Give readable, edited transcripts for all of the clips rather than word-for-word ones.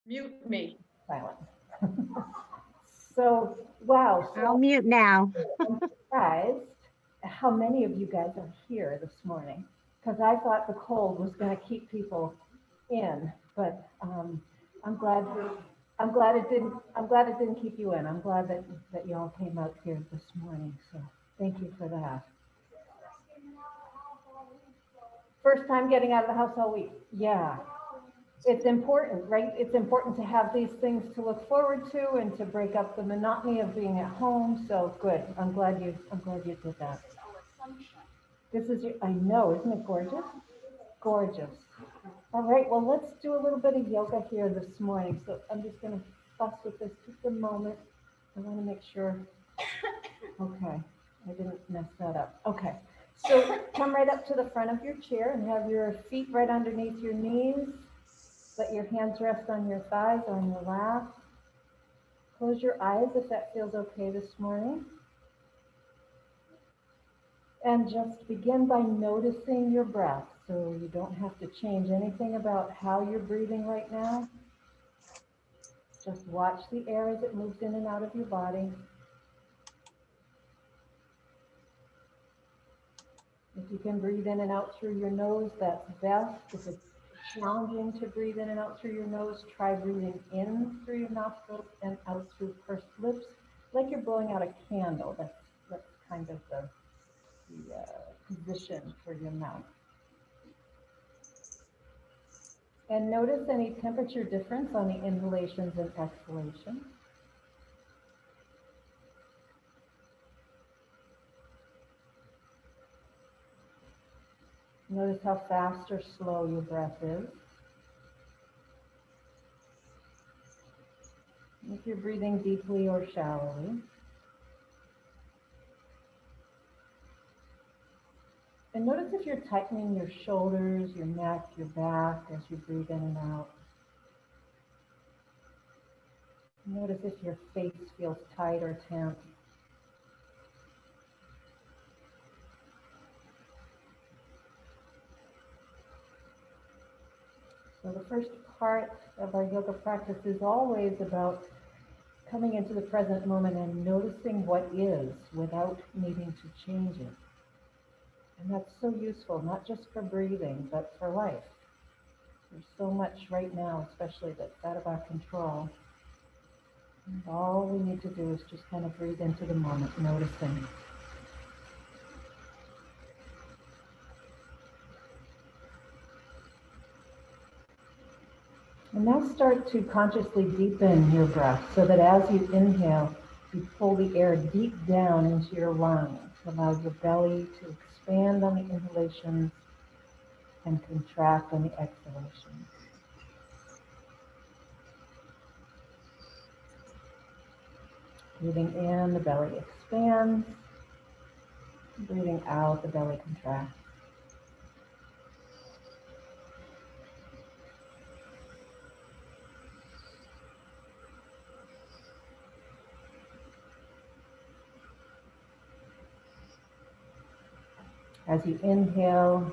Mute me. Silent. So, wow. I'll So mute now. I'm surprised how many of you guys are here this morning because I thought the cold was going to keep people in, but I'm glad. I'm glad it didn't. I'm glad it didn't keep you in. I'm glad that you all came out here this morning. So thank you for that. First time getting out of the house all week. Yeah. It's important, right? It's important to have these things to look forward to and to break up the monotony of being at home. So good. I'm glad you did that. This is your, I know, isn't it gorgeous? Gorgeous. All right, well, let's do a little bit of yoga here this morning. So I'm just going to fuss with this just a moment. I want to make sure. Okay, I didn't mess that up. Okay, so come right up to the front of your chair and have your feet right underneath your knees. Let your hands rest on your thighs, on your lap. Close your eyes if that feels okay this morning. And just begin by noticing your breath. So you don't have to change anything about how you're breathing right now. Just watch the air as it moves in and out of your body. If you can breathe in and out through your nose, that's best. If it's challenging to breathe in and out through your nose, try breathing in through your nostrils and out through pursed lips, like you're blowing out a candle. That's kind of the position for your mouth. And notice any temperature difference on the inhalations and exhalations. Notice how fast or slow your breath is. If you're breathing deeply or shallowly. And notice if you're tightening your shoulders, your neck, your back as you breathe in and out. Notice if your face feels tight or tense. So the first part of our yoga practice is always about coming into the present moment and noticing what is without needing to change it. And that's so useful, not just for breathing, but for life. There's so much right now, especially that's out of our control. And all we need to do is just kind of breathe into the moment, noticing. And now start to consciously deepen your breath so that as you inhale, you pull the air deep down into your lungs. Allow your belly to expand on the inhalations and contract on the exhalations. Breathing in, the belly expands. Breathing out, the belly contracts. As you inhale,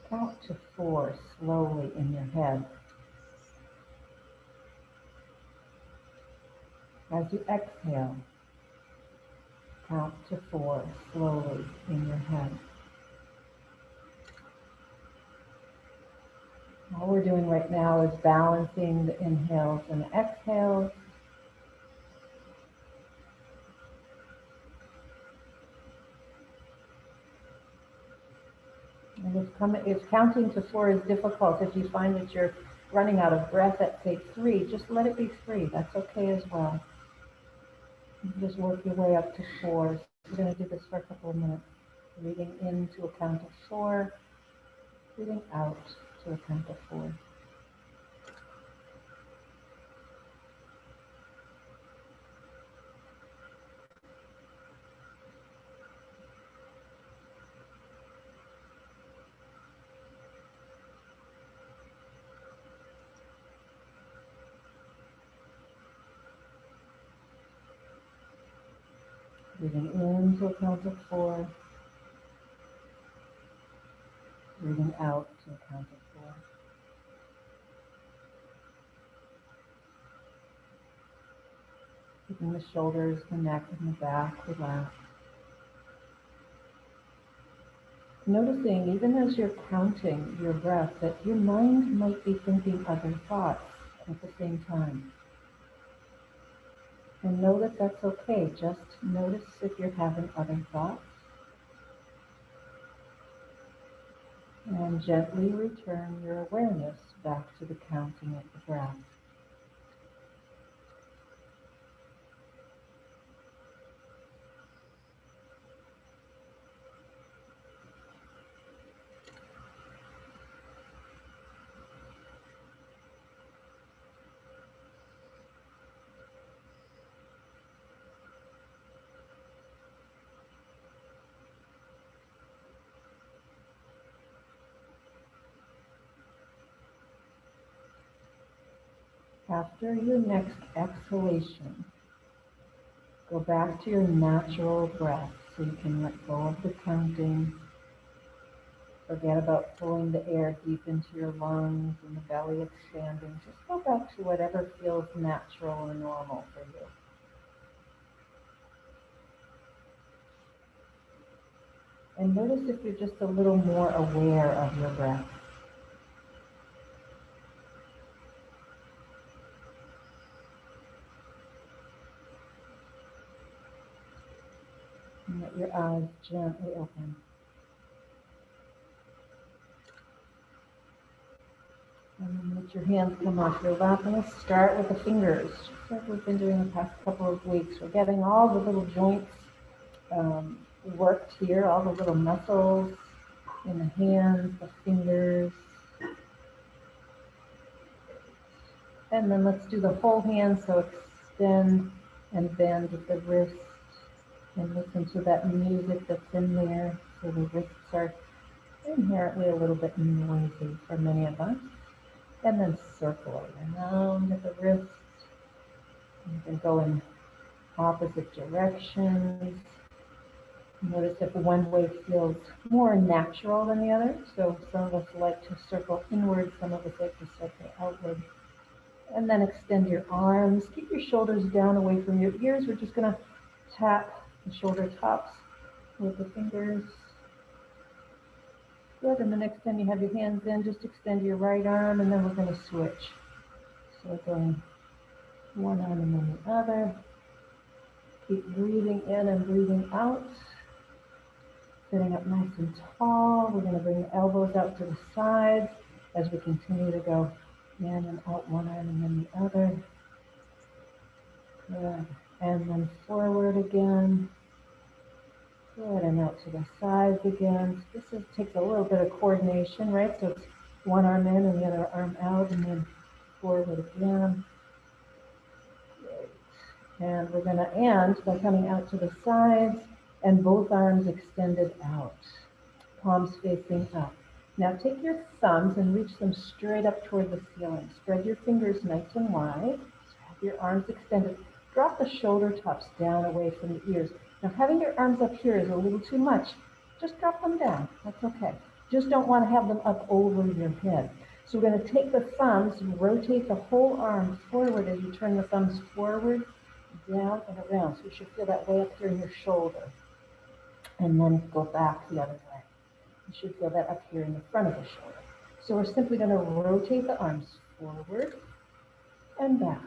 count to 4 slowly in your head. As you exhale, count to 4 slowly in your head. All we're doing right now is balancing the inhales and the exhales. And if counting to 4 is difficult, if you find that you're running out of breath at, say, 3, just let it be 3. That's okay as well. You just work your way up to 4. So we're going to do this for a couple of minutes. Breathing in to a count of 4. Breathing out to a count of 4. Breathing in to a count of 4. Breathing out to a count of 4. Keeping the shoulders, the neck, and the back relaxed. Noticing, even as you're counting your breath, that your mind might be thinking other thoughts at the same time. And know that that's okay. Just notice if you're having other thoughts. And gently return your awareness back to the counting of the breath. After your next exhalation, go back to your natural breath so you can let go of the counting. Forget about pulling the air deep into your lungs and the belly expanding. Just go back to whatever feels natural and normal for you. And notice if you're just a little more aware of your breath. And let your eyes gently open. And then let your hands come off your lap. And let's start with the fingers, just like we've been doing the past couple of weeks. We're getting all the little joints worked here, all the little muscles in the hands, the fingers. And then let's do the whole hand, so extend and bend at the wrist and listen to that music that's in there. So the wrists are inherently a little bit noisy for many of us. And then circle around at the wrist. You can go in opposite directions. Notice if one way feels more natural than the other. So some of us like to circle inward, some of us like to circle outward. And then extend your arms. Keep your shoulders down away from your ears. We're just going to tap the shoulder tops with the fingers. Good. And the next time you have your hands in, just extend your right arm, and then we're going to switch. So we're going one arm and then the other. Keep breathing in and breathing out. Sitting up nice and tall. We're going to bring the elbows out to the sides as we continue to go in and out one arm and then the other. Good. And then forward again. Good. And out to the sides again. So this takes a little bit of coordination, right? So it's one arm in and the other arm out, and then forward again. Great. And we're going to end by coming out to the sides and both arms extended out, palms facing up. Now take your thumbs and reach them straight up toward the ceiling. Spread your fingers nice and wide. Have your arms extended. Drop the shoulder tops down away from the ears. Now having your arms up here is a little too much. Just drop them down. That's okay. Just don't want to have them up over your head. So we're going to take the thumbs and rotate the whole arm forward as you turn the thumbs forward, down, and around. So you should feel that way up here in your shoulder. And then go back the other way. You should feel that up here in the front of the shoulder. So we're simply going to rotate the arms forward and back.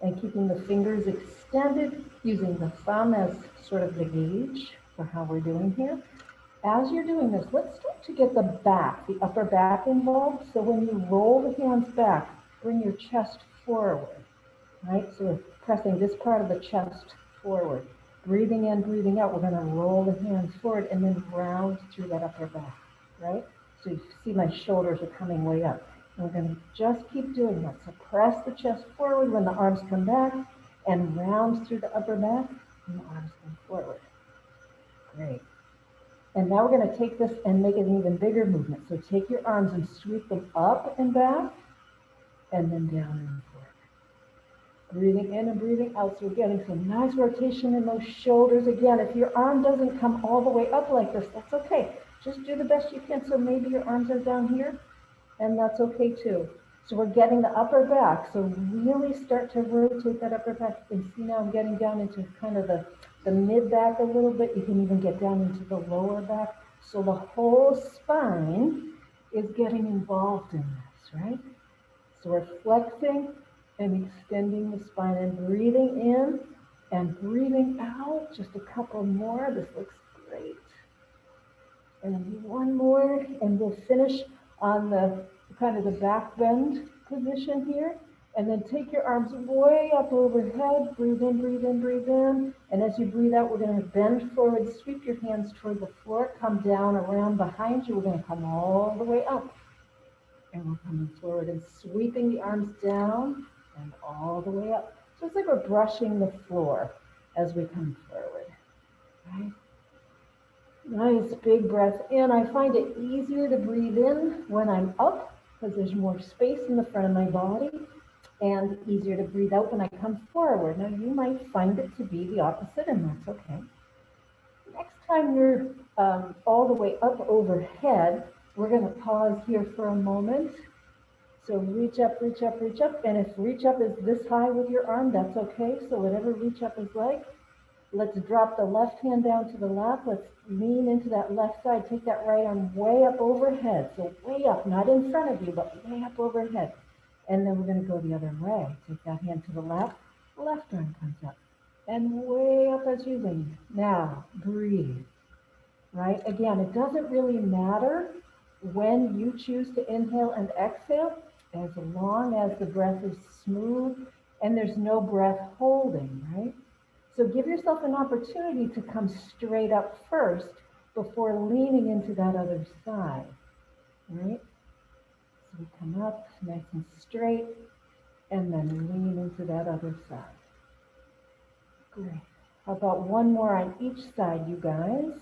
And keeping the fingers extended, using the thumb as sort of the gauge for how we're doing here. As you're doing this, let's start to get the back, the upper back involved. So when you roll the hands back, bring your chest forward, right? So we're pressing this part of the chest forward. Breathing in, breathing out, we're going to roll the hands forward and then round through that upper back, right? So you see my shoulders are coming way up. And we're going to just keep doing that. So press the chest forward when the arms come back and round through the upper back and the arms come forward. Great. And now we're going to take this and make it an even bigger movement. So take your arms and sweep them up and back and then down and forward. Breathing in and breathing out. So we're getting some nice rotation in those shoulders. Again, if your arm doesn't come all the way up like this, that's okay. Just do the best you can. So maybe your arms are down here, and that's okay too. So we're getting the upper back. So really start to rotate that upper back. You can see now I'm getting down into kind of the mid back a little bit. You can even get down into the lower back. So the whole spine is getting involved in this, right? So we're flexing and extending the spine and breathing in and breathing out. Just a couple more. This looks great. And then one more, and we'll finish on the kind of the back bend position here. And then take your arms way up overhead. Breathe in, breathe in, breathe in. And as you breathe out, we're going to bend forward, sweep your hands toward the floor, come down around behind you. We're going to come all the way up. And we're coming forward and sweeping the arms down and all the way up. Just like we're brushing the floor as we come forward, right? Nice big breath in. I find it easier to breathe in when I'm up because there's more space in the front of my body, and easier to breathe out when I come forward. Now you might find it to be the opposite, and that's okay. Next time you're all the way up overhead, we're going to pause here for a moment. So reach up, reach up, reach up. And if reach up is this high with your arm, that's okay. So whatever reach up is like. Let's drop the left hand down to the lap. Let's lean into that left side. Take that right arm way up overhead. So way up, not in front of you, but way up overhead. And then we're going to go the other way. Take that hand to the lap. Left arm comes up. And way up as you lean. Now, breathe. Right? Again, it doesn't really matter when you choose to inhale and exhale, as long as the breath is smooth and there's no breath holding, right? So give yourself an opportunity to come straight up first before leaning into that other side, right? So we come up nice and straight and then lean into that other side. Great. How about one more on each side, you guys?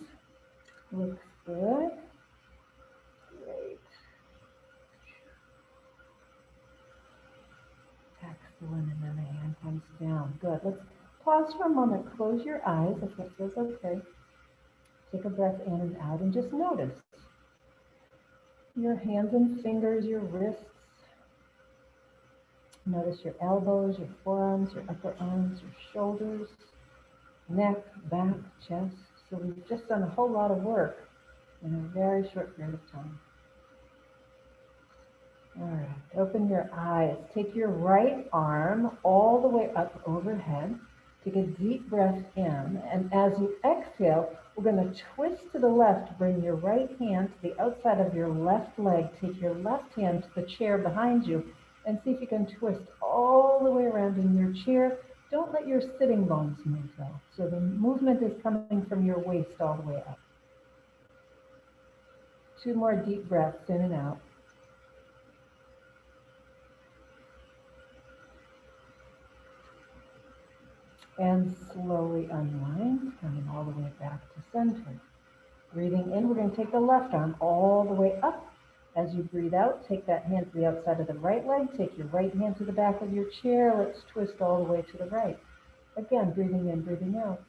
Looks good. Great. Excellent. And then the hand comes down. Good. Let's pause for a moment. Close your eyes if that feels okay. Take a breath in and out and just notice your hands and fingers, your wrists. Notice your elbows, your forearms, your upper arms, your shoulders, neck, back, chest. So we've just done a whole lot of work in a very short period of time. All right, open your eyes. Take your right arm all the way up overhead. Take a deep breath in, and as you exhale, we're going to twist to the left. Bring your right hand to the outside of your left leg. Take your left hand to the chair behind you, and see if you can twist all the way around in your chair. Don't let your sitting bones move though. So the movement is coming from your waist all the way up. 2 more deep breaths in and out. And slowly unwind, coming all the way back to center. Breathing in, we're going to take the left arm all the way up. As you breathe out, take that hand to the outside of the right leg. Take your right hand to the back of your chair. Let's twist all the way to the right. Again, breathing in, breathing out.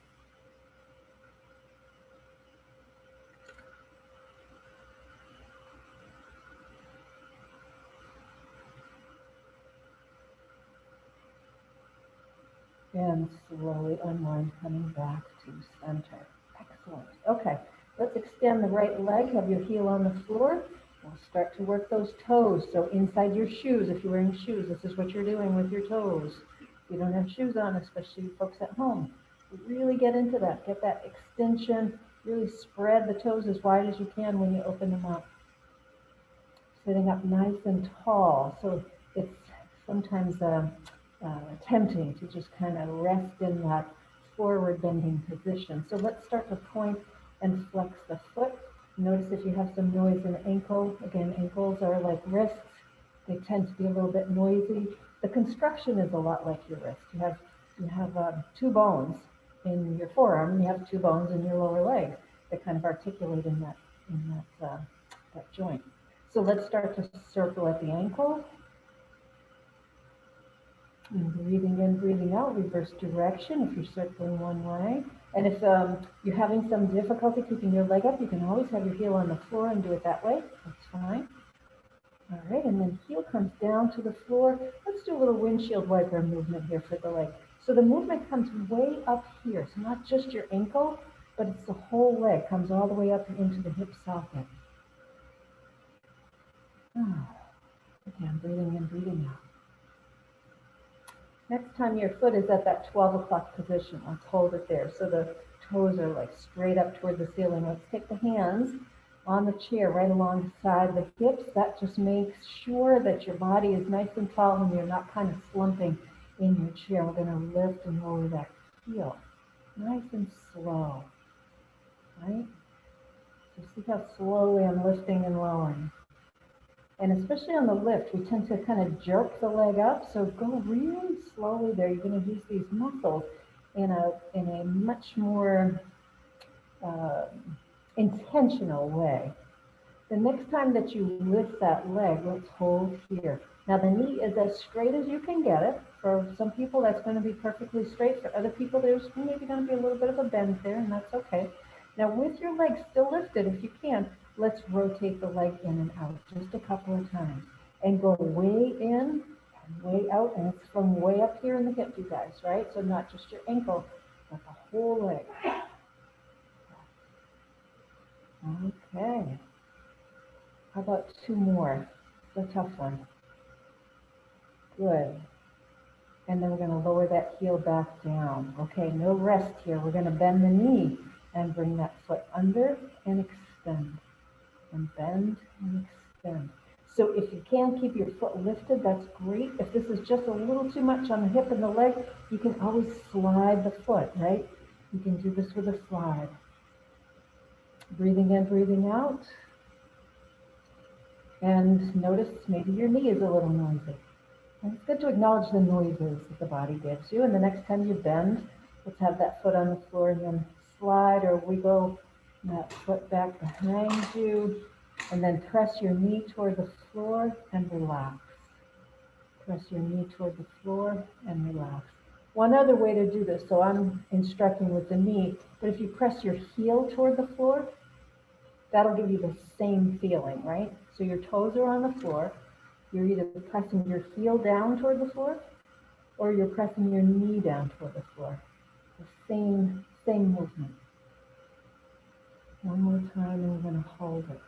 And slowly unwind, coming back to center. Excellent. Okay, let's extend the right leg. Have your heel on the floor. We'll start to work those toes. So inside your shoes, if you're wearing shoes, this is what you're doing with your toes. If you don't have shoes on, especially folks at home, really get into that. Get that extension. Really spread the toes as wide as you can when you open them up. Sitting up nice and tall. So it's sometimes tempting to just kind of rest in that forward bending position. So let's start to point and flex the foot. Notice if you have some noise in the ankle. Again, ankles are like wrists. They tend to be a little bit noisy. The construction is a lot like your wrist. You have 2 bones in your forearm, and you have 2 bones in your lower leg that kind of articulate in that joint. So let's start to circle at the ankle. And breathing in, breathing out, reverse direction if you're circling one way. And if you're having some difficulty keeping your leg up, you can always have your heel on the floor and do it that way. That's fine. All right, and then heel comes down to the floor. Let's do a little windshield wiper movement here for the leg. So the movement comes way up here. So not just your ankle, but it's the whole leg. Comes all the way up into the hip socket. Oh, again, breathing in, breathing out. Next time your foot is at that 12 o'clock position, let's hold it there. So the toes are like straight up toward the ceiling. Let's take the hands on the chair right alongside the hips. That just makes sure that your body is nice and tall and you're not kind of slumping in your chair. We're going to lift and lower that heel. Nice and slow, right? So see how slowly I'm lifting and lowering. And especially on the lift, we tend to kind of jerk the leg up. So go really slowly there. You're going to use these muscles in a much more uh, intentional way. The next time that you lift that leg, let's hold here. Now the knee is as straight as you can get it. For some people, that's going to be perfectly straight. For other people, there's maybe going to be a little bit of a bend there, and that's okay. Now with your leg still lifted, if you can, let's rotate the leg in and out just a couple of times. And go way in and way out, and it's from way up here in the hip, you guys, right? So not just your ankle, but the whole leg. Okay. How about two more? It's a tough one. Good. And then we're going to lower that heel back down. Okay, no rest here. We're going to bend the knee and bring that foot under and extend. And bend and extend. So if you can keep your foot lifted, that's great. If this is just a little too much on the hip and the leg, you can always slide the foot, right? You can do this with a slide. Breathing in, breathing out. And notice maybe your knee is a little noisy. And it's good to acknowledge the noises that the body gives you. And the next time you bend, let's have that foot on the floor and then slide or wiggle that foot back behind you. And then press your knee toward the floor and relax. Press your knee toward the floor and relax. One other way to do this, so I'm instructing with the knee, but if you press your heel toward the floor, that'll give you the same feeling, right? So your toes are on the floor. You're either pressing your heel down toward the floor or you're pressing your knee down toward the floor. The same movement. One more time and we're going to hold it.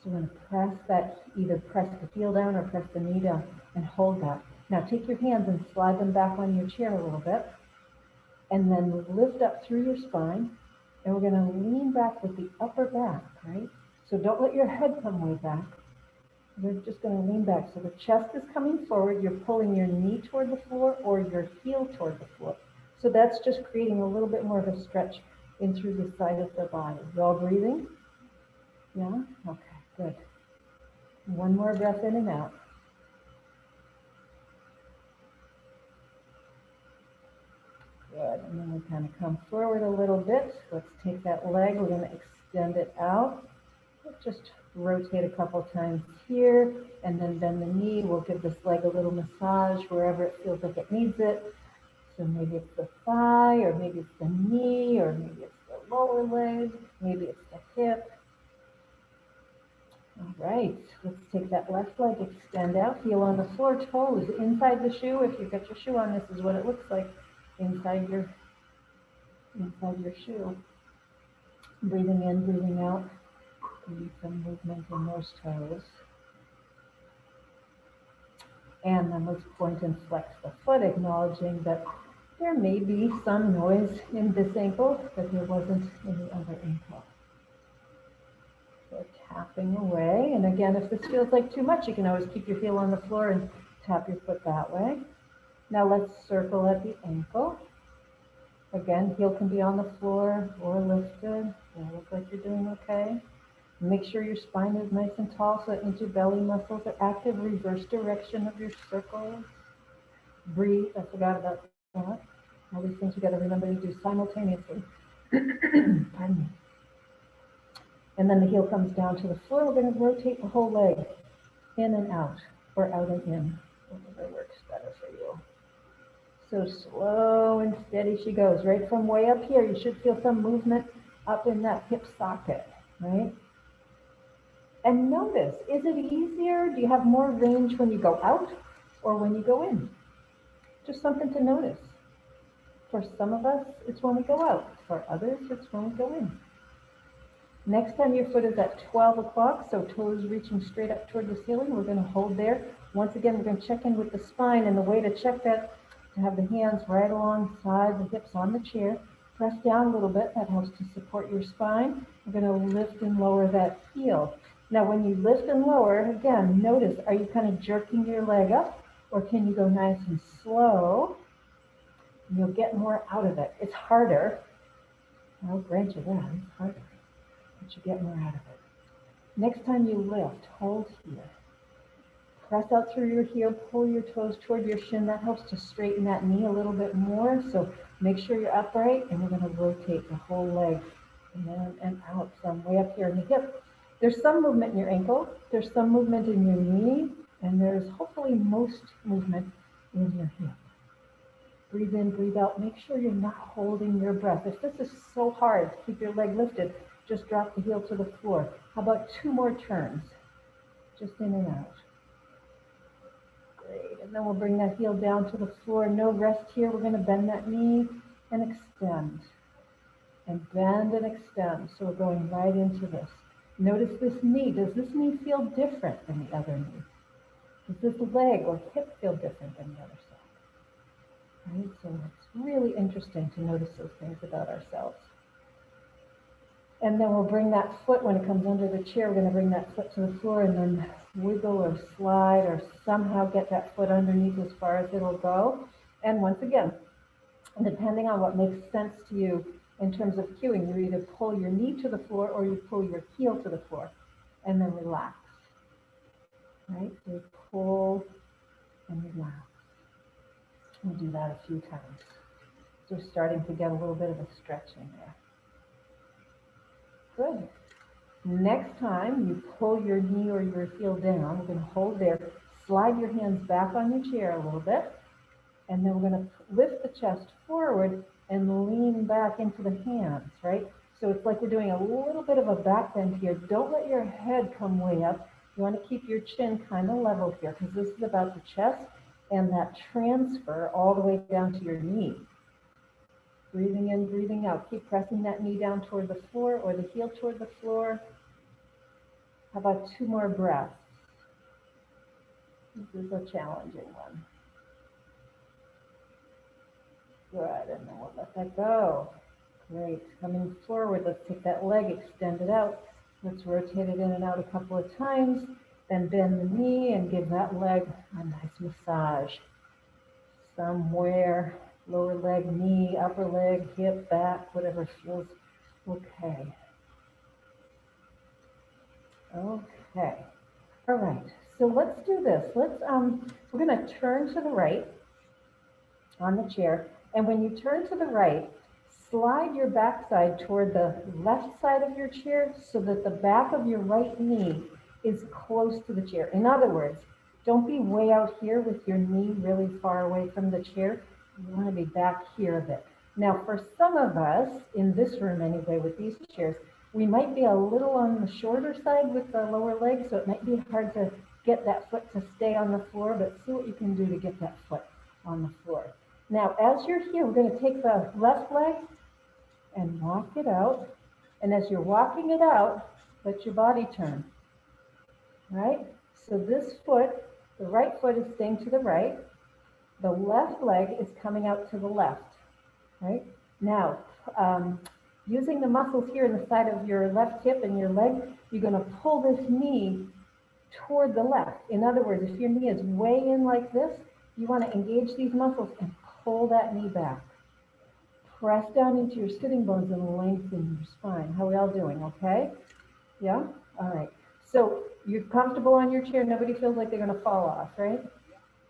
So we're going to press that, either press the heel down or press the knee down and hold that. Now take your hands and slide them back on your chair a little bit and then lift up through your spine and we're going to lean back with the upper back, right? So don't let your head come way back. You're just going to lean back. So the chest is coming forward. You're pulling your knee toward the floor or your heel toward the floor. So that's just creating a little bit more of a stretch in through the side of the body. You all breathing? Yeah? Okay, good. One more breath in and out. Good. And then we kind of come forward a little bit. Let's take that leg. We're going to extend it out. Just rotate a couple times here and then bend the knee. We'll give this leg a little massage wherever it feels like it needs it. So maybe it's the thigh, or maybe it's the knee, or maybe it's the lower leg, maybe it's the hip. All right, let's take that left leg, extend out, heel on the floor, toes inside the shoe. If you've got your shoe on, this is what it looks like inside your shoe. Breathing in, breathing out. Need some movement in those toes. And then let's point and flex the foot, acknowledging that there may be some noise in this ankle, but there wasn't in the other ankle. So tapping away. And again, if this feels like too much, you can always keep your heel on the floor and tap your foot that way. Now let's circle at the ankle. Again, heel can be on the floor or lifted. You look like you're doing okay. Make sure your spine is nice and tall so that means your belly muscles are active. Reverse direction of your circles. Breathe. I forgot about that. All these things you got to remember to do simultaneously. Pardon me. And then the heel comes down to the floor. We're going to rotate the whole leg in and out, or out and in, whatever works better for you. So slow and steady she goes. Right from way up here, you should feel some movement up in that hip socket, right? And notice, is it easier? Do you have more range when you go out or when you go in? Just something to notice. For some of us, it's when we go out. For others, it's when we go in. Next time your foot is at 12 o'clock, so toes reaching straight up toward the ceiling, we're going to hold there. Once again, we're going to check in with the spine, and the way to check that, to have the hands right alongside the hips on the chair. Press down a little bit, that helps to support your spine. We're going to lift and lower that heel. Now, when you lift and lower, again, notice, are you kind of jerking your leg up, or can you go nice and slow? You'll get more out of it. It's harder. I'll grant you that, it's harder, but you get more out of it. Next time you lift, hold here. Press out through your heel, pull your toes toward your shin. That helps to straighten that knee a little bit more. So make sure you're upright, and we're going to rotate the whole leg in and out. So I'm way up here in the hip. There's some movement in your ankle, there's some movement in your knee, and there's hopefully most movement in your hip. Breathe in, breathe out. Make sure you're not holding your breath. If this is so hard to keep your leg lifted, just drop the heel to the floor. How about 2 more turns? Just in and out. Great. And then we'll bring that heel down to the floor. No rest here. We're going to bend that knee and extend. And bend and extend. So we're going right into this. Notice this knee. Does this knee feel different than the other knee? Does this leg or hip feel different than the other side? Right? So it's really interesting to notice those things about ourselves. And then we'll bring that foot, when it comes under the chair, we're going to bring that foot to the floor and then wiggle or slide or somehow get that foot underneath as far as it'll go. And once again, depending on what makes sense to you in terms of cueing, you either pull your knee to the floor or you pull your heel to the floor and then relax. Right? So you pull and relax. We'll do that a few times. So starting to get a little bit of a stretching there. Good. Next time you pull your knee or your heel down, we're going to hold there, slide your hands back on your chair a little bit, and then we're going to lift the chest forward and lean back into the hands, right? So it's like we're doing a little bit of a back bend here. Don't let your head come way up. You want to keep your chin kind of level here because this is about the chest and that transfer all the way down to your knee. Breathing in, breathing out. Keep pressing that knee down toward the floor or the heel toward the floor. How about 2 more breaths? This is a challenging one. Good, and then we'll let that go. Great. Coming forward, let's take that leg, extend it out. Let's rotate it in and out a couple of times. Then bend the knee and give that leg a nice massage. Somewhere, lower leg, knee, upper leg, hip, back, whatever feels okay. Okay. All right. So let's do this. We're going to turn to the right on the chair. And when you turn to the right, slide your backside toward the left side of your chair so that the back of your right knee is close to the chair. In other words, don't be way out here with your knee really far away from the chair. You want to be back here a bit. Now, for some of us, in this room anyway, with these chairs, we might be a little on the shorter side with the lower leg, so it might be hard to get that foot to stay on the floor, but see what you can do to get that foot on the floor. Now, as you're here, we're going to take the left leg and walk it out. And as you're walking it out, let your body turn. Right? So this foot, the right foot is staying to the right. The left leg is coming out to the left. Right? Now, using the muscles here in the side of your left hip and your leg, you're going to pull this knee toward the left. In other words, if your knee is way in like this, you want to engage these muscles and pull that knee back. Press down into your sitting bones and lengthen your spine. How are we all doing? Okay? Yeah? All right. So you're comfortable on your chair. Nobody feels like they're going to fall off, right?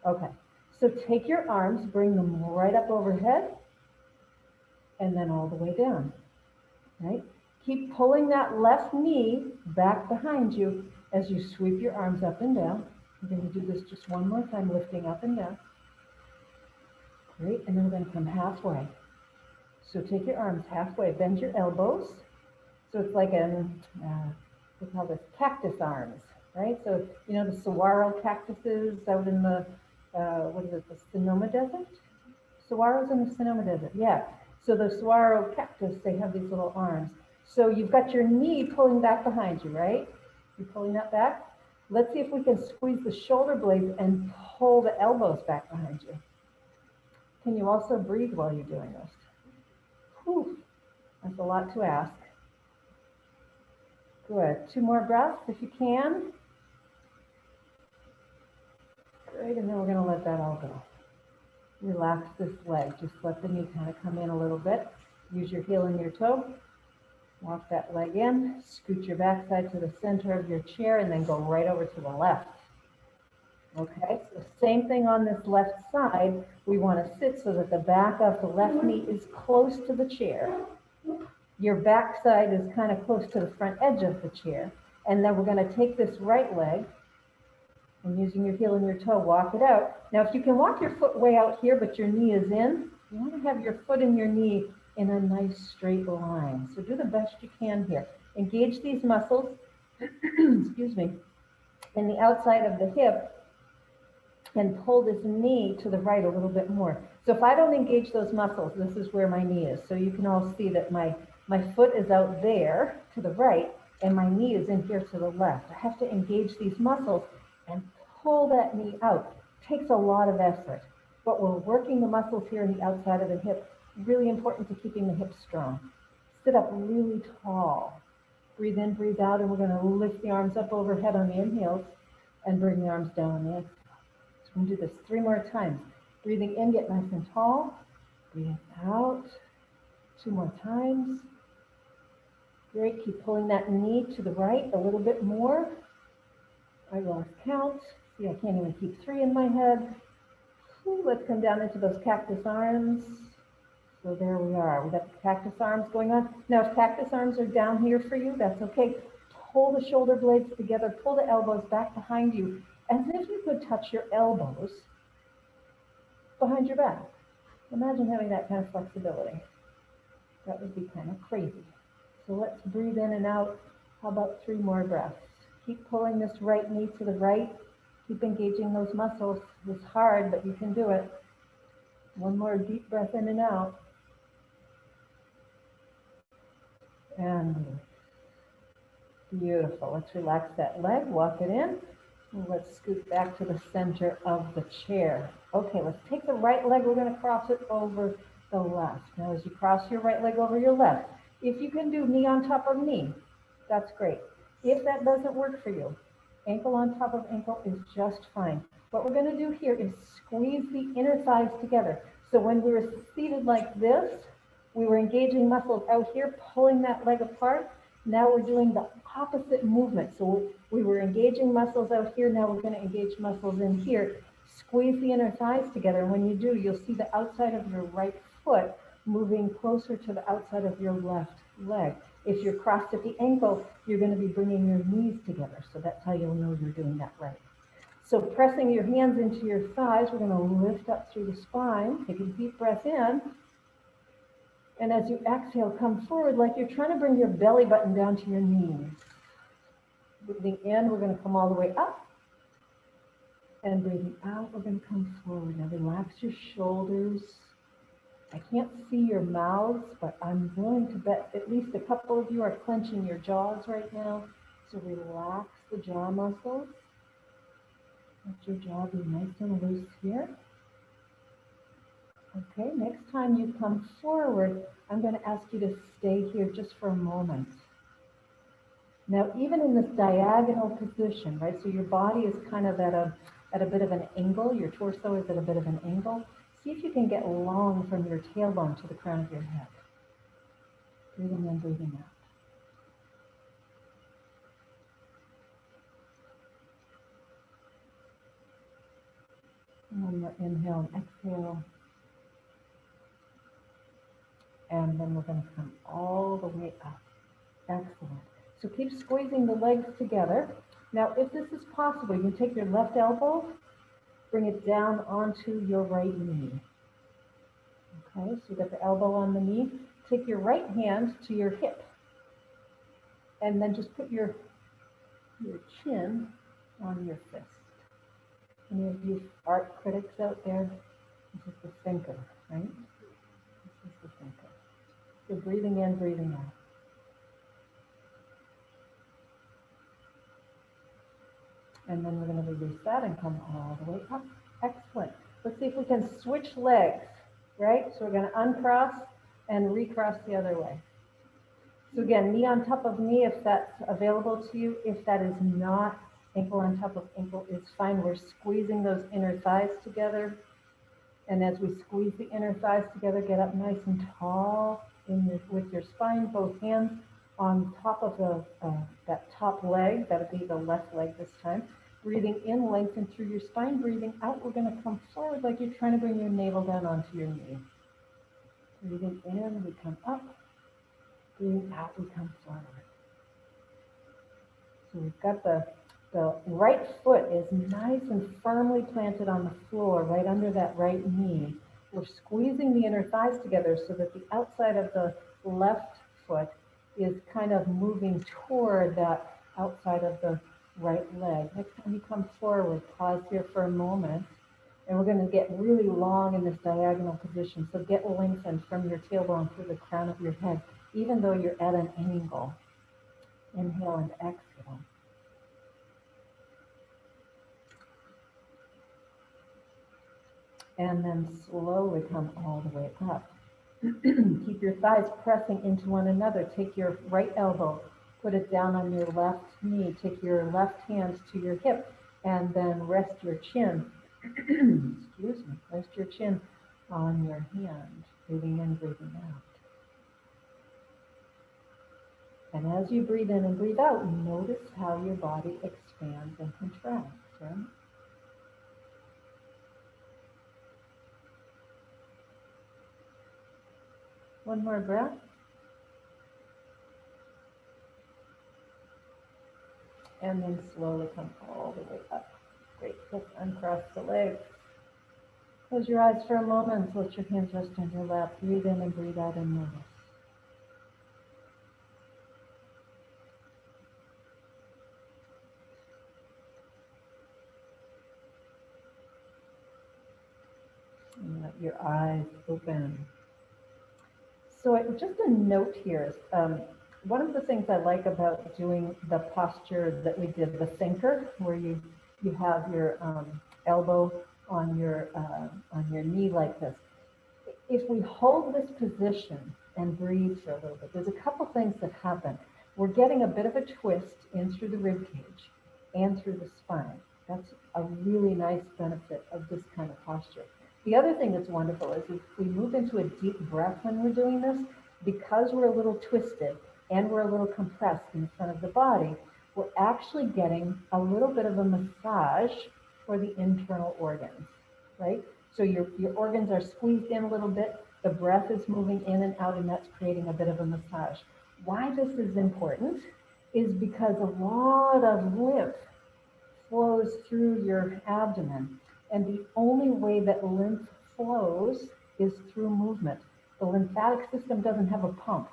Okay. So take your arms, bring them right up overhead, and then all the way down. Right? Keep pulling that left knee back behind you as you sweep your arms up and down. We're going to do this just one more time, lifting up and down. Great. And then we're going to come halfway. So take your arms halfway, bend your elbows. So it's like we call this cactus arms, right? So, you know, the saguaro cactuses out in the, what is it, the Sonoma Desert? Saguaros in the Sonoma Desert, yeah. So the saguaro cactus, they have these little arms. So you've got your knee pulling back behind you, right? You're pulling that back. Let's see if we can squeeze the shoulder blades and pull the elbows back behind you. Can you also breathe while you're doing this? Whew, that's a lot to ask. Good. 2 more breaths if you can. Great, and then we're going to let that all go. Relax this leg. Just let the knee kind of come in a little bit. Use your heel and your toe. Walk that leg in. Scoot your backside to the center of your chair and then go right over to the left. Okay, so same thing on this left side. We want to sit so that the back of the left knee is close to the chair. Your backside is kind of close to the front edge of the chair. And then we're going to take this right leg and using your heel and your toe, walk it out. Now, if you can walk your foot way out here, but your knee is in, you want to have your foot and your knee in a nice straight line. So do the best you can here. Engage these muscles, excuse me, in the outside of the hip and pull this knee to the right a little bit more. So if I don't engage those muscles, this is where my knee is. So you can all see that my foot is out there to the right and my knee is in here to the left. I have to engage these muscles and pull that knee out. It takes a lot of effort, but we're working the muscles here in the outside of the hip. Really important to keeping the hips strong. Sit up really tall. Breathe in, breathe out, and we're going to lift the arms up overhead on the inhales and bring the arms down on the exhale. So we're going to do this 3 more times. Breathing in, get nice and tall. Breathing out. 2 more times. Great. Keep pulling that knee to the right a little bit more. I lost count. See, I can't even keep 3 in my head. Let's come down into those cactus arms. So there we are. We got the cactus arms going on. Now, if cactus arms are down here for you, that's okay. Pull the shoulder blades together. Pull the elbows back behind you as if you could touch your elbows behind your back. Imagine having that kind of flexibility. That would be kind of crazy. So let's breathe in and out. How about 3 more breaths? Keep pulling this right knee to the right. Keep engaging those muscles. It's hard, but you can do it. 1 more deep breath in and out. And beautiful. Let's relax that leg, walk it in. And let's scoot back to the center of the chair. Okay, let's take the right leg. We're going to cross it over the left. Now, as you cross your right leg over your left, if you can do knee on top of knee, that's great. If that doesn't work for you, ankle on top of ankle is just fine. What we're going to do here is squeeze the inner thighs together. So when we were seated like this, we were engaging muscles out here, pulling that leg apart. Now we're doing the opposite movement. So we were engaging muscles out here. Now we're going to engage muscles in here. Squeeze the inner thighs together. And when you do, you'll see the outside of your right foot moving closer to the outside of your left leg. If you're crossed at the ankle, you're going to be bringing your knees together. So that's how you'll know you're doing that right. So pressing your hands into your thighs, we're going to lift up through the spine. Take a deep breath in. And as you exhale, come forward like you're trying to bring your belly button down to your knees. Breathing in, we're going to come all the way up. And breathing out, we're going to come forward. Now relax your shoulders. I can't see your mouths, but I'm willing to bet at least a couple of you are clenching your jaws right now. So relax the jaw muscles. Let your jaw be nice and loose here. Okay, next time you come forward, I'm going to ask you to stay here just for a moment. Now, even in this diagonal position, right, so your body is kind of at a bit of an angle, your torso is at a bit of an angle. See if you can get long from your tailbone to the crown of your head. Breathing in, breathing out. One more inhale and exhale. And then we're going to come all the way up. Excellent. So keep squeezing the legs together. Now, if this is possible, you can take your left elbow, bring it down onto your right knee. Okay, so you got the elbow on the knee. Take your right hand to your hip. And then just put your your chin on your fist. Any of you art critics out there? This is the thinker, right? This is the thinker. So breathing in, breathing out. And then we're going to release that and come all the way up. Excellent. Let's see if we can switch legs, right? So we're going to uncross and recross the other way. So again, knee on top of knee if that's available to you. If that is not, ankle on top of ankle is fine. We're squeezing those inner thighs together. And as we squeeze the inner thighs together, get up nice and tall with your spine, both hands on top of that top leg. That'll be the left leg this time. Breathing in, lengthen through your spine. Breathing out, we're going to come forward like you're trying to bring your navel down onto your knee. Breathing in, we come up. Breathing out, we come forward. So we've got the right foot is nice and firmly planted on the floor, right under that right knee. We're squeezing the inner thighs together so that the outside of the left foot is kind of moving toward that outside of the right leg. Next time you come forward, pause here for a moment. And we're going to get really long in this diagonal position. So get lengthened from your tailbone to the crown of your head, even though you're at an angle. Inhale and exhale. And then slowly come all the way up. Keep your thighs pressing into one another. Take your right elbow, put it down on your left knee. Take your left hand to your hip, and then rest your chin. Excuse me. Rest your chin on your hand. Breathing in, breathing out. And as you breathe in and breathe out, notice how your body expands and contracts, right? One more breath. And then slowly come all the way up. Great. Let's uncross the legs. Close your eyes for a moment. Let your hands rest on your lap. Breathe in and breathe out and notice. And let your eyes open. So just a note here is, one of the things I like about doing the posture that we did, the thinker, where you have your elbow on your knee like this. If we hold this position and breathe for a little bit, there's a couple things that happen. We're getting a bit of a twist in through the rib cage and through the spine. That's a really nice benefit of this kind of posture. The other thing that's wonderful is if we move into a deep breath when we're doing this, because we're a little twisted and we're a little compressed in front of the body, we're actually getting a little bit of a massage for the internal organs, right? So your organs are squeezed in a little bit, the breath is moving in and out, and that's creating a bit of a massage. Why this is important is because a lot of lymph flows through your abdomen. And the only way that lymph flows is through movement. The lymphatic system doesn't have a pump,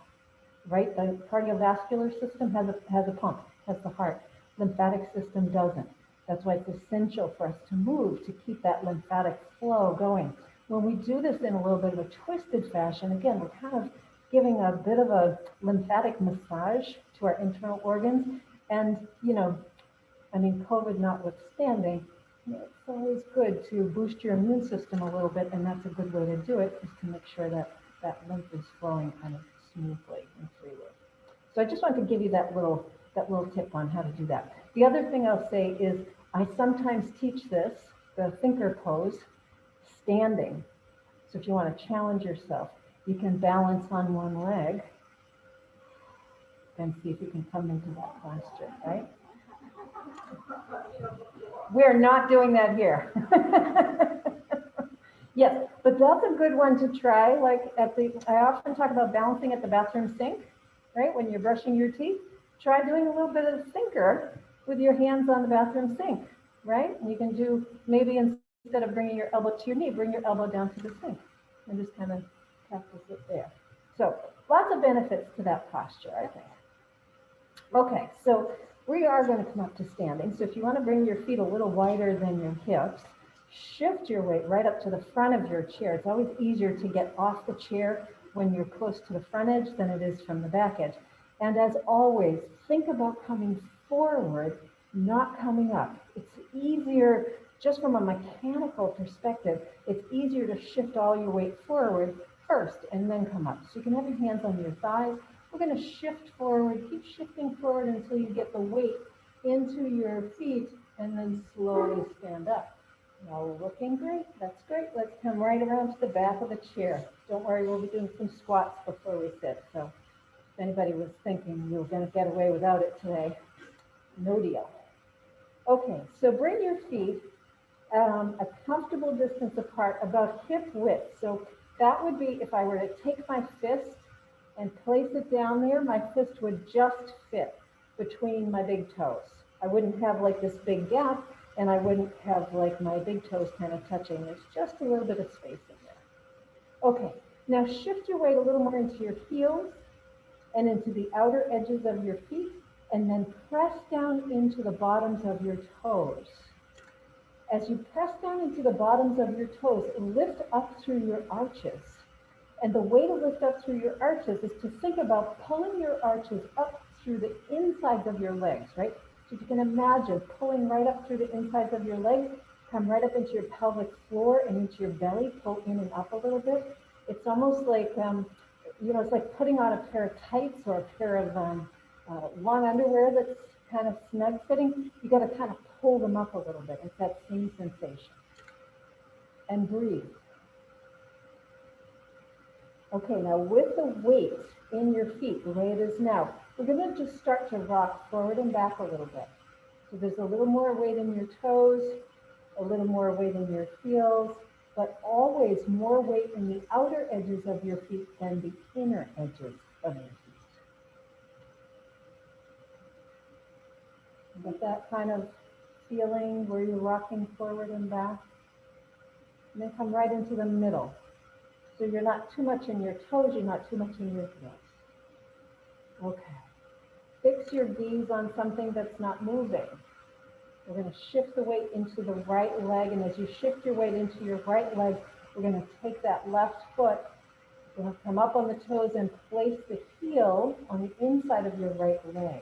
right? The cardiovascular system has a pump, has the heart. Lymphatic system doesn't. That's why it's essential for us to move to keep that lymphatic flow going. When we do this in a little bit of a twisted fashion, again, we're kind of giving a bit of a lymphatic massage to our internal organs. And, COVID notwithstanding, it's always good to boost your immune system a little bit, and that's a good way to do it, is to make sure that lymph is flowing kind of smoothly and freely. So I just wanted to give you that little tip on how to do that. The other thing I'll say is I sometimes teach this, the thinker pose, standing. So if you want to challenge yourself, you can balance on one leg and see if you can come into that posture, right? We're not doing that here. Yes, but that's a good one to try. Like I often talk about balancing at the bathroom sink, right? When you're brushing your teeth, try doing a little bit of thinker with your hands on the bathroom sink, right? And you can do, maybe instead of bringing your elbow to your knee, bring your elbow down to the sink and just kind of practice it there. So lots of benefits to that posture, I think. Okay, so We are going to come up to standing. So if you want to bring your feet a little wider than your hips, shift your weight right up to the front of your chair. It's always easier to get off the chair when you're close to the front edge than it is from the back edge. And as always, think about coming forward, not coming up. It's easier, just from a mechanical perspective, it's easier to shift all your weight forward first and then come up. So you can have your hands on your thighs. We're going to shift forward, keep shifting forward until you get the weight into your feet and then slowly stand up. Now looking great, that's great. Let's come right around to the back of the chair. Don't worry, we'll be doing some squats before we sit. So if anybody was thinking you were going to get away without it today, no deal. Okay, so bring your feet a comfortable distance apart, about hip width. So that would be if I were to take my fist and place it down there, my fist would just fit between my big toes. I wouldn't have like this big gap, and I wouldn't have like my big toes kind of touching. There's just a little bit of space in there. Okay, now shift your weight a little more into your heels and into the outer edges of your feet, and then press down into the bottoms of your toes. As you press down into the bottoms of your toes, lift up through your arches. And the way to lift up through your arches is to think about pulling your arches up through the insides of your legs, right? So if you can imagine pulling right up through the insides of your legs, come right up into your pelvic floor and into your belly, pull in and up a little bit. It's almost like, it's like putting on a pair of tights or a pair of long underwear that's kind of snug fitting. You got to kind of pull them up a little bit. It's that same sensation. And breathe. Okay, now with the weight in your feet, the way it is now, we're going to just start to rock forward and back a little bit. So there's a little more weight in your toes, a little more weight in your heels, but always more weight in the outer edges of your feet than the inner edges of your feet. Get that kind of feeling where you're rocking forward and back. And then come right into the middle. So you're not too much in your toes, you're not too much in your heels. Okay. Fix your gaze on something that's not moving. We're going to shift the weight into the right leg, and as you shift your weight into your right leg, we're going to take that left foot, we're going to come up on the toes and place the heel on the inside of your right leg.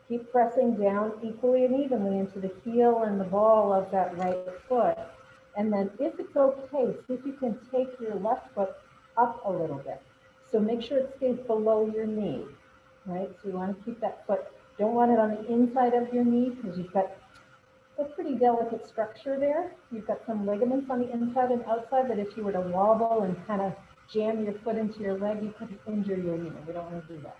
Keep pressing down equally and evenly into the heel and the ball of that right foot. And then if it's okay, see if you can take your left foot up a little bit. So make sure it stays below your knee, right? So you want to keep that foot, don't want it on the inside of your knee because you've got a pretty delicate structure there. You've got some ligaments on the inside and outside that if you were to wobble and kind of jam your foot into your leg, you could injure your knee. We don't want to do that.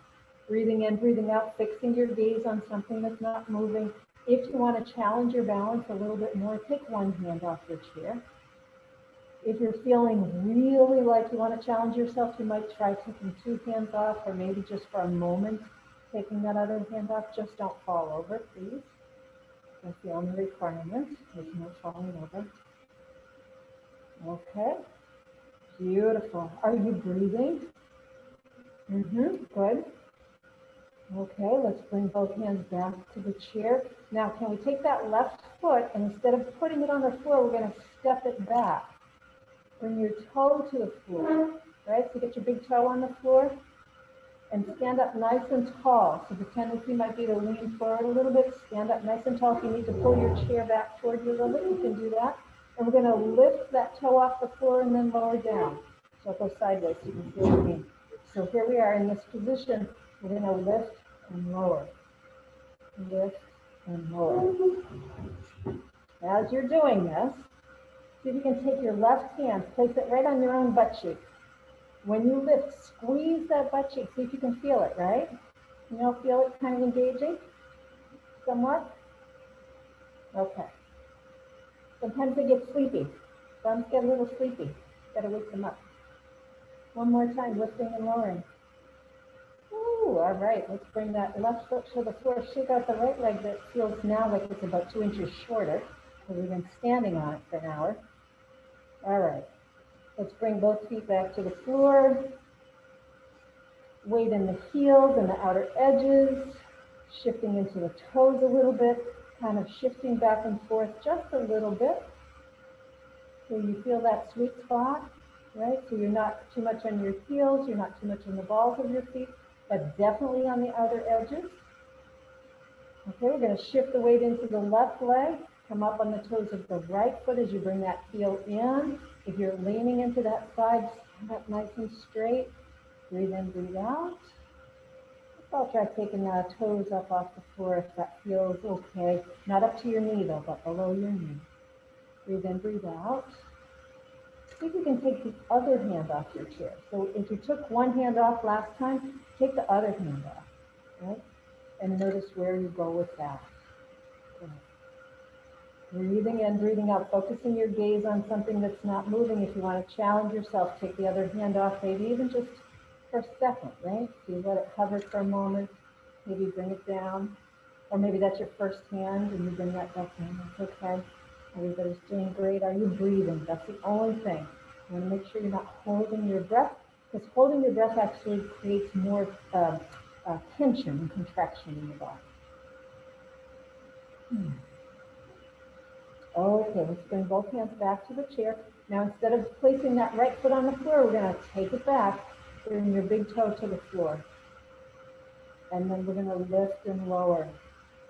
Breathing in, breathing out, fixing your gaze on something that's not moving. If you want to challenge your balance a little bit more, take one hand off your chair. If you're feeling really like you want to challenge yourself, you might try taking two hands off, or maybe just for a moment, taking that other hand off. Just don't fall over, please. That's the only requirement. There's no falling over. Okay. Beautiful. Are you breathing? Good. Okay, let's bring both hands back to the chair. Now, can we take that left foot, and instead of putting it on the floor, we're going to step it back. Bring your toe to the floor, right? So get your big toe on the floor and stand up nice and tall. So the tendency might be to lean forward a little bit. Stand up nice and tall. If you need to pull your chair back toward you a little bit, you can do that. And we're going to lift that toe off the floor and then lower down. So it goes sideways so you can feel the knee. So here we are in this position. We're going to lift and lower. Lift and lower. As you're doing this, see if you can take your left hand, place it right on your own butt cheek. When you lift, squeeze that butt cheek. See if you can feel it, right? You know, feel it kind of engaging? Somewhat? Okay. Sometimes they get sleepy. Thumbs get a little sleepy. Gotta wake them up. One more time, lifting and lowering. Ooh, all right. Let's bring that left foot to the floor. Shake out the right leg that feels now like it's about 2 inches shorter because we've been standing on it for an hour. All right. Let's bring both feet back to the floor. Weight in the heels and the outer edges. Shifting into the toes a little bit, kind of shifting back and forth just a little bit. So you feel that sweet spot, right? So you're not too much on your heels, you're not too much on the balls of your feet, but definitely on the outer edges. Okay, we're going to shift the weight into the left leg, come up on the toes of the right foot as you bring that heel in. If you're leaning into that side, stand up nice and straight. Breathe in, breathe out. I'll try taking the toes up off the floor if that feels okay. Not up to your knee though, but below your knee. Breathe in, breathe out. See if you can take the other hand off your chair. So if you took one hand off last time, take the other hand off, right? And notice where you go with that. Okay. Breathing in, breathing out, focusing your gaze on something that's not moving. If you want to challenge yourself, take the other hand off, maybe even just for a second, right? So you let it hover for a moment, maybe bring it down, or maybe that's your first hand and you bring that back down. That's okay. Everybody's doing great. Are you breathing? That's the only thing. You want to make sure you're not holding your breath, because holding your breath actually creates more tension and contraction in your body. Okay, let's bring both hands back to the chair. Now, instead of placing that right foot on the floor, we're going to take it back, bring your big toe to the floor. And then we're going to lift and lower.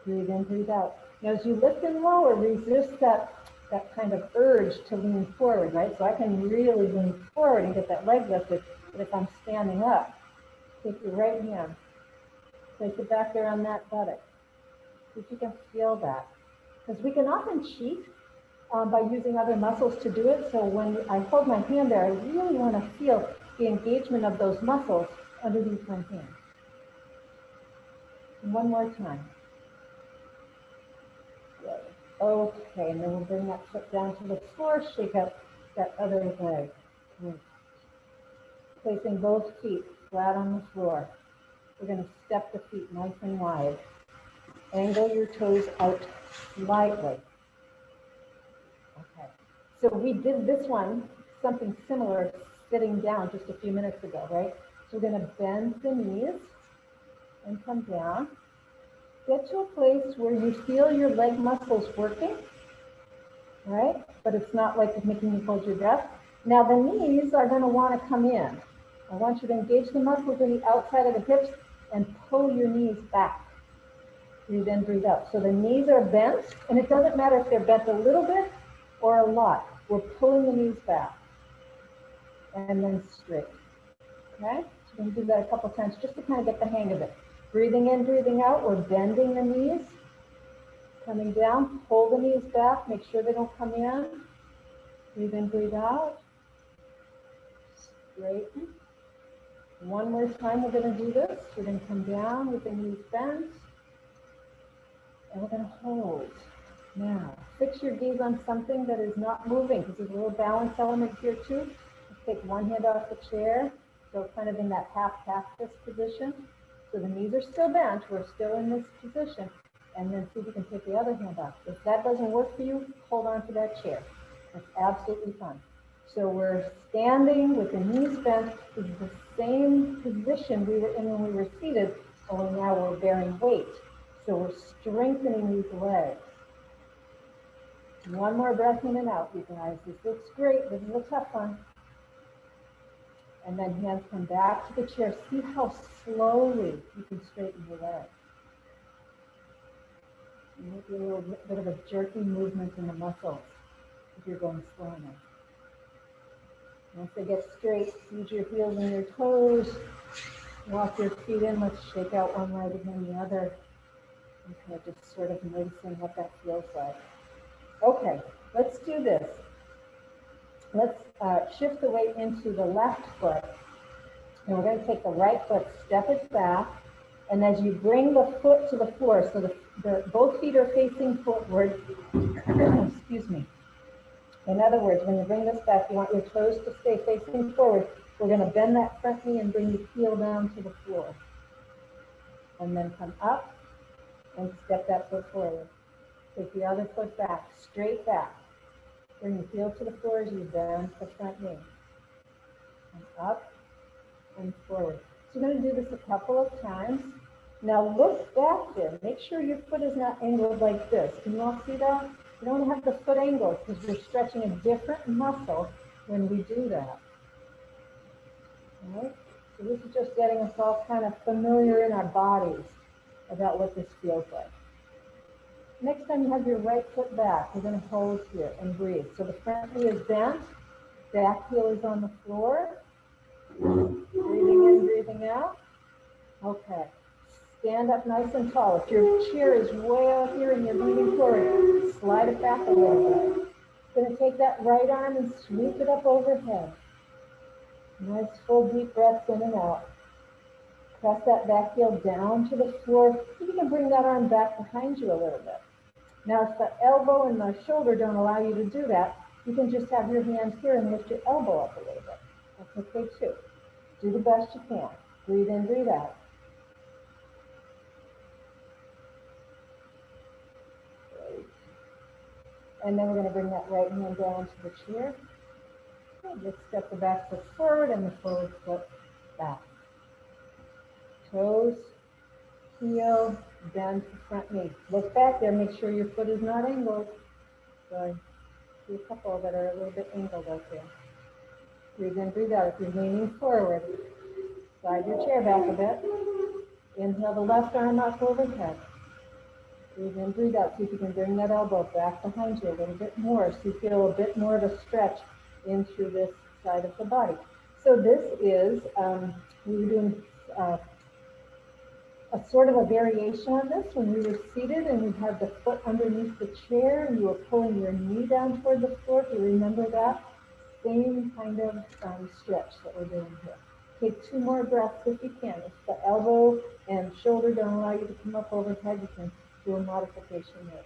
Breathe in, breathe out. Now, as you lift and lower, resist that kind of urge to lean forward, right? So I can really lean forward and get that leg lifted. But if I'm standing up, take your right hand, place it back there on that buttock. See if you can feel that. Because we can often cheat by using other muscles to do it. So when I hold my hand there, I really want to feel the engagement of those muscles underneath my hand. And one more time. Good. Okay, and then we'll bring that foot down to the floor, shake up that other leg. Good. Placing both feet flat on the floor. We're going to step the feet nice and wide. Angle your toes out slightly. Okay. So we did this one, something similar, sitting down just a few minutes ago, right? So we're going to bend the knees and come down. Get to a place where you feel your leg muscles working, right? But it's not like making you hold your breath. Now the knees are going to want to come in. I want you to engage the muscles in the outside of the hips and pull your knees back. Breathe in, breathe out. So the knees are bent, and it doesn't matter if they're bent a little bit or a lot. We're pulling the knees back and then straight. Okay? So we can do that a couple times just to kind of get the hang of it. Breathing in, breathing out. We're bending the knees. Coming down, pull the knees back. Make sure they don't come in. Breathe in, breathe out. Straighten. One more time, we're going to do this. We're going to come down with the knees bent. And we're going to hold. Now, fix your gaze on something that is not moving, because there's a little balance element here too. Let's take one hand off the chair, so kind of in that half cactus position. So the knees are still bent, we're still in this position. And then see if you can take the other hand off. If that doesn't work for you, hold on to that chair. That's absolutely fine. So we're standing with the knees bent. This is the same position we were in when we were seated, only now we're bearing weight. So we're strengthening these legs. One more breath in and out, you guys. This looks great. This is a tough one. And then hands come back to the chair. See how slowly you can straighten your legs. Maybe a little bit of a jerky movement in the muscles if you're going slow enough. Once they get straight, use your heels and your toes. Walk your feet in. Let's shake out one leg and then the other. Okay, just sort of noticing what that feels like. Okay, let's do this. Let's shift the weight into the left foot. And we're going to take the right foot, step it back. And as you bring the foot to the floor, so both feet are facing forward. Excuse me. In other words, when you bring this back, you want your toes to stay facing forward. We're going to bend that front knee and bring the heel down to the floor. And then come up and step that foot forward. Take the other foot back, straight back. Bring the heel to the floor as you bend the front knee. And up and forward. So you're going to do this a couple of times. Now look back there. Make sure your foot is not angled like this. Can you all see that? You don't want to have the foot angled because we're stretching a different muscle when we do that. All right? So this is just getting us all kind of familiar in our bodies about what this feels like. Next time you have your right foot back, we're going to hold here and breathe. So the front knee is bent, back heel is on the floor. Breathing in, breathing out. Okay. Stand up nice and tall. If your chair is way out here and you're leaning forward, slide it back a little bit. Going to take that right arm and sweep it up overhead. Nice full deep breaths in and out. Press that back heel down to the floor. You can bring that arm back behind you a little bit. Now, if the elbow and the shoulder don't allow you to do that, you can just have your hands here and lift your elbow up a little bit. That's okay too. Do the best you can. Breathe in, breathe out. Great. And then we're going to bring that right hand down to the chair. Okay, let's step the back foot forward and the forward foot back. Toes, heel, bend the front knee. Look back there, make sure your foot is not angled. Good. See a couple that are a little bit angled out there. Breathe in, breathe out. If you're leaning forward, slide your chair back a bit. Inhale the left arm up overhead. Breathe in, breathe out. See if you can bring that elbow back behind you a little bit more so you feel a bit more of a stretch in through this side of the body. So this is, we were doing a sort of a variation on this when we were seated and you had the foot underneath the chair and you were pulling your knee down toward the floor. If you remember that, same kind of stretch that we're doing here. Take 2 more breaths if you can. If the elbow and shoulder don't allow you to come up overhead, you can do a modification there.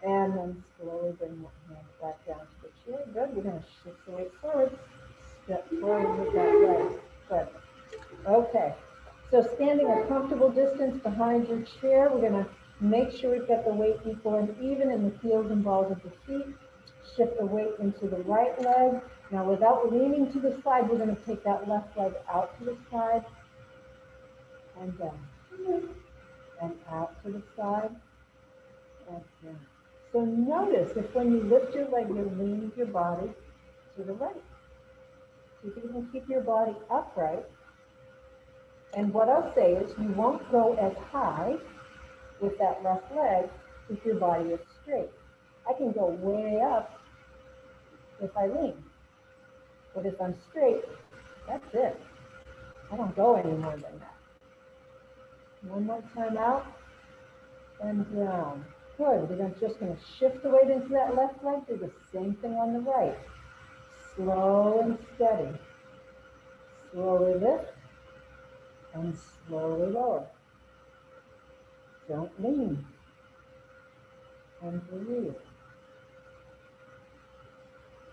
And then slowly bring that hand back down to the chair. Good. We're going to shift the weight forward. Step forward with that right. Good. Okay. So standing a comfortable distance behind your chair, we're going to make sure we've got the weight equal and even in the heels and balls of the feet. Shift the weight into the right leg. Now without leaning to the side, we're going to take that left leg out to the side and down. And out to the side and down. So notice if when you lift your leg, you're leaning your body to the right. So if you can keep your body upright. And what I'll say is you won't go as high with that left leg if your body is straight. I can go way up if I lean. But if I'm straight, that's it. I don't go any more than that. One more time out and down. Good. We're just going to shift the weight into that left leg. Do the same thing on the right. Slow and steady. Slowly lift and slowly lower. Don't lean. And breathe.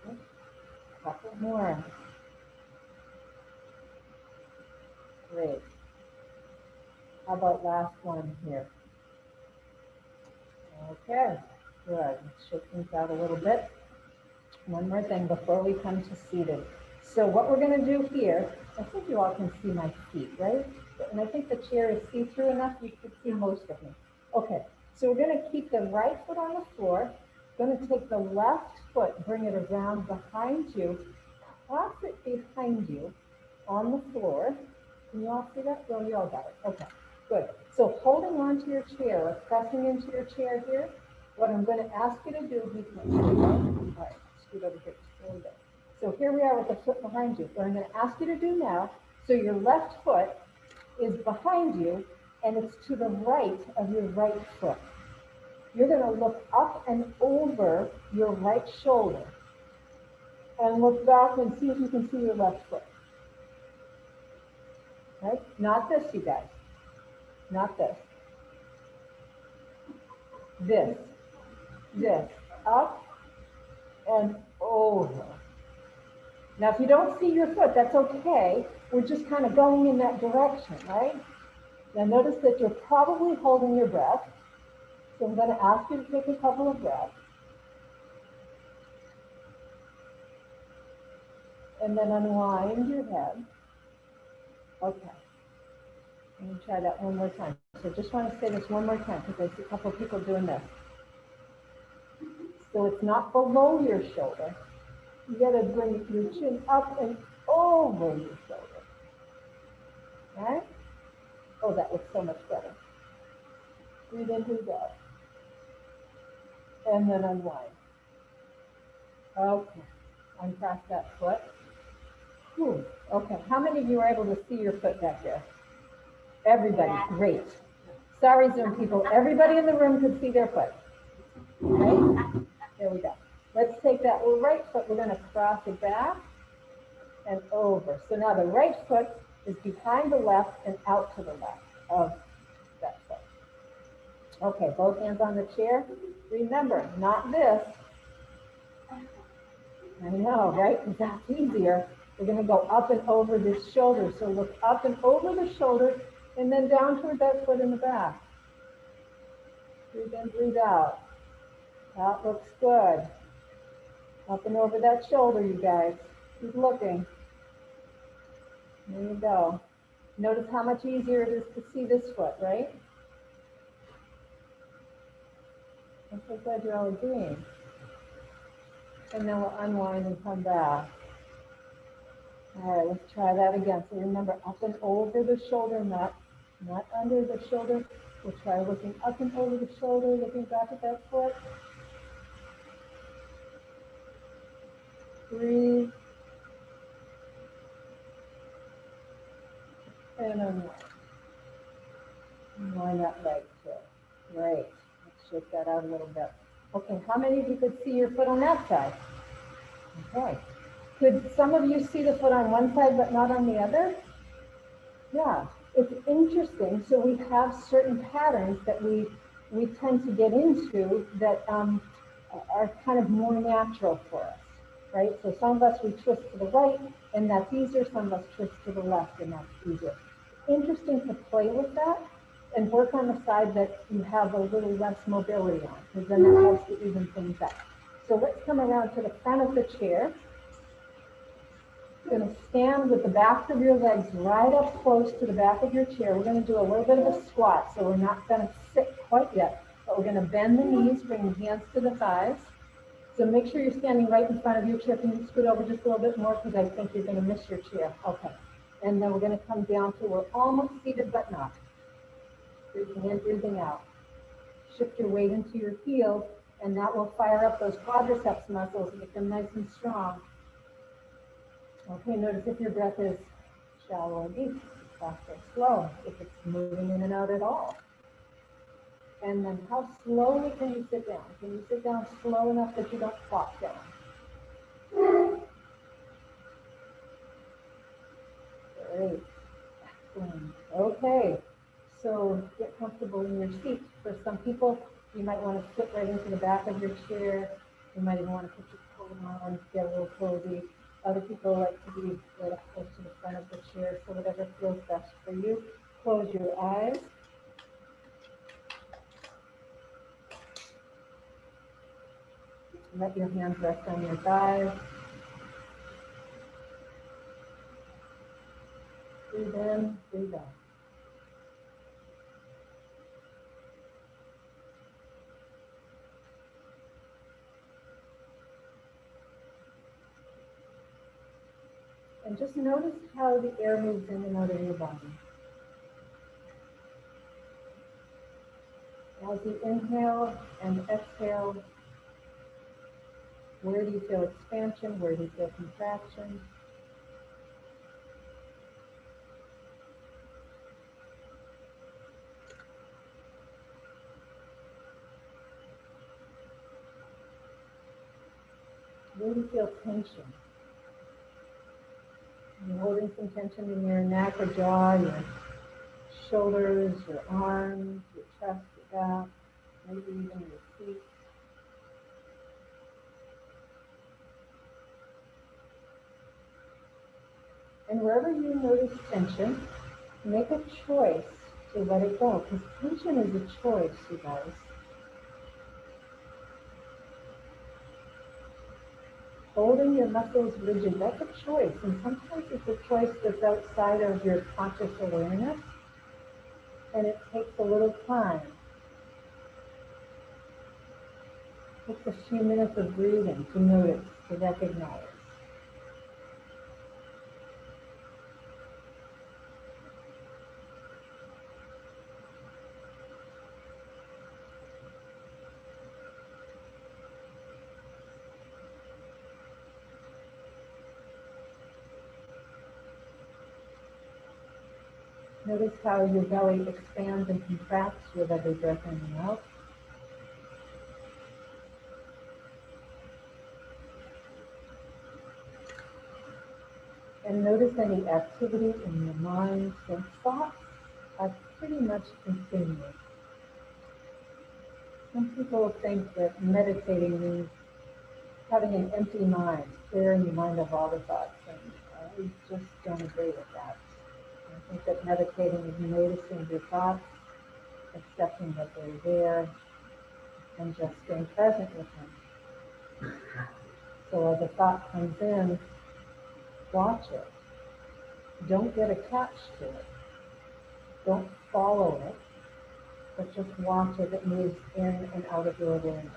Okay. Couple more. Great. How about last one here? Okay, good. Shift things out a little bit. One more thing before we come to seated. So what we're going to do here, I think you all can see my feet, right? And I think the chair is see-through enough, you can see most of me. Okay, so we're going to keep the right foot on the floor. Going to take the left foot, bring it around behind you, cross it behind you on the floor. Can you all see that? Well, you all got it. Okay. Good. So holding on to your chair or pressing into your chair here, what I'm going to ask you to do, all right, scoot over here just a little bit. So here we are with the foot behind you. What I'm going to ask you to do now, so your left foot is behind you and it's to the right of your right foot. You're going to look up and over your right shoulder and look back and see if you can see your left foot. Right? Not this, you guys. Not this. This, up and over. Now, if you don't see your foot, that's okay. We're just kind of going in that direction, right? Now, notice that you're probably holding your breath. So I'm going to ask you to take a couple of breaths. And then unwind your head. Okay. Let me try that one more time. So just want to say this one more time because I see a couple of people doing this. So it's not below your shoulder. You got to bring your chin up and over your shoulder. Okay? Oh, that looks so much better. Breathe in, breathe out. And then unwind. Okay. Uncross that foot. Whew. Okay. How many of you are able to see your foot back there? Everybody. Great. Sorry, Zoom people. Everybody in the room could see their foot. Okay? There we go. Let's take that right foot. We're going to cross it back and over. So now the right foot is behind the left and out to the left of that foot. Okay, both hands on the chair. Remember, not this. I know, right? Because that's easier. We're going to go up and over this shoulder. So look up and over the shoulder and then down toward that foot in the back. Breathe in, breathe out. That looks good. Up and over that shoulder, you guys. Keep looking. There you go. Notice how much easier it is to see this foot, right? I'm so glad you're all agreeing. And then we'll unwind and come back. All right, let's try that again. So remember, up and over the shoulder, not under the shoulder. We'll try looking up and over the shoulder, looking back at that foot. Breathe. And unwind. Unwind that leg too. Great. Let's shake that out a little bit. Okay, how many of you could see your foot on that side? Okay. Could some of you see the foot on one side but not on the other? Yeah, it's interesting. So we have certain patterns that we tend to get into that are kind of more natural for us, right? So some of us, we twist to the right and that's easier. Some of us twist to the left and that's easier. Interesting to play with that and work on the side that you have a little less mobility on, because then that helps to even things out. So let's come around to the front of the chair. You're going to stand with the backs of your legs right up close to the back of your chair. We're going to do a little bit of a squat, so we're not going to sit quite yet, but we're going to bend the knees, bring the hands to the thighs. So make sure you're standing right in front of your chair. Can you scoot over just a little bit more, because I think you're going to miss your chair. Okay. And then we're going to come down to we're almost seated but not. Breathing in, breathing out. Shift your weight into your heels, and that will fire up those quadriceps muscles and get them nice and strong. Okay, notice if your breath is shallow or deep, fast or slow, if it's moving in and out at all. And then how slowly can you sit down? Can you sit down slow enough that you don't flop down? Great. Excellent. Okay, so get comfortable in your seat. For some people, you might want to sit right into the back of your chair. You might even want to put your coat on, get a little cozy. Other people like to be right up close to the front of the chair, so whatever feels best for you. Close your eyes. Let your hands rest on your thighs. Breathe in, breathe out. And just notice how the air moves in and out of your body. As you inhale and exhale, where do you feel expansion? Where do you feel contraction? Where do you feel tension? You're holding some tension in your neck or jaw, your shoulders, your arms, your chest, your back, maybe even your feet. And wherever you notice tension, make a choice to let it go, because tension is a choice, you guys. holding your muscles rigid, that's a choice. And sometimes it's a choice that's outside of your conscious awareness. And it takes a little time. It takes a few minutes of breathing to notice, to recognize. Notice how your belly expands and contracts with every breath in and out. And notice any activity in your mind. So thoughts are pretty much continuous. Some people think that meditating means having an empty mind, clearing your mind of all the thoughts, and I just don't agree with that. I think that meditating is noticing your thoughts, accepting that they're there, and just staying present with them. So as a thought comes in, watch it. Don't get attached to it. Don't follow it, but just watch as it moves in and out of your awareness.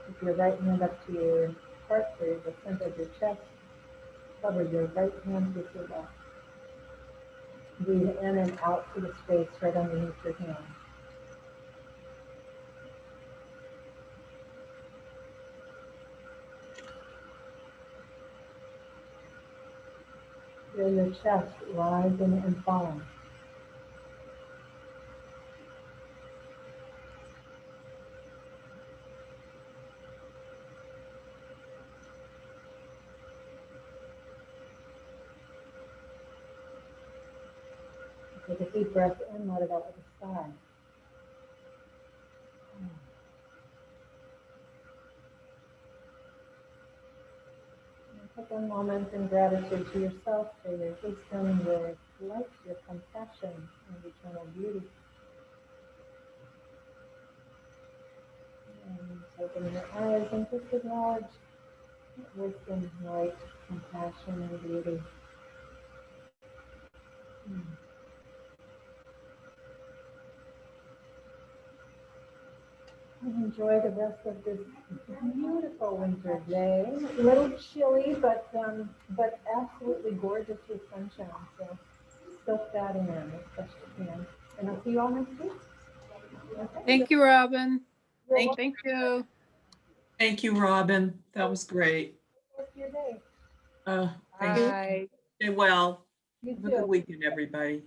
Keep your right hand up to your heart, or the center of your chest. Cover your right hand with your left. Breathe in and out to the space right underneath your hand. Feel your chest rising and falling. Take a deep breath in, let it out with a sigh. Take a moment in gratitude to yourself for your wisdom, your light, your compassion, and eternal beauty. And open your eyes and just acknowledge wisdom, light, compassion, and beauty. And enjoy the rest of this beautiful winter day. A little chilly, but absolutely gorgeous with sunshine. So soak that in as best you can. And I'll see you all next week. Okay. Thank you, Robin. You're Thank you. Thank you, Robin. That was great. welcome. Your day. Thank you. Bye. Stay well. You Have a good too. weekend, everybody.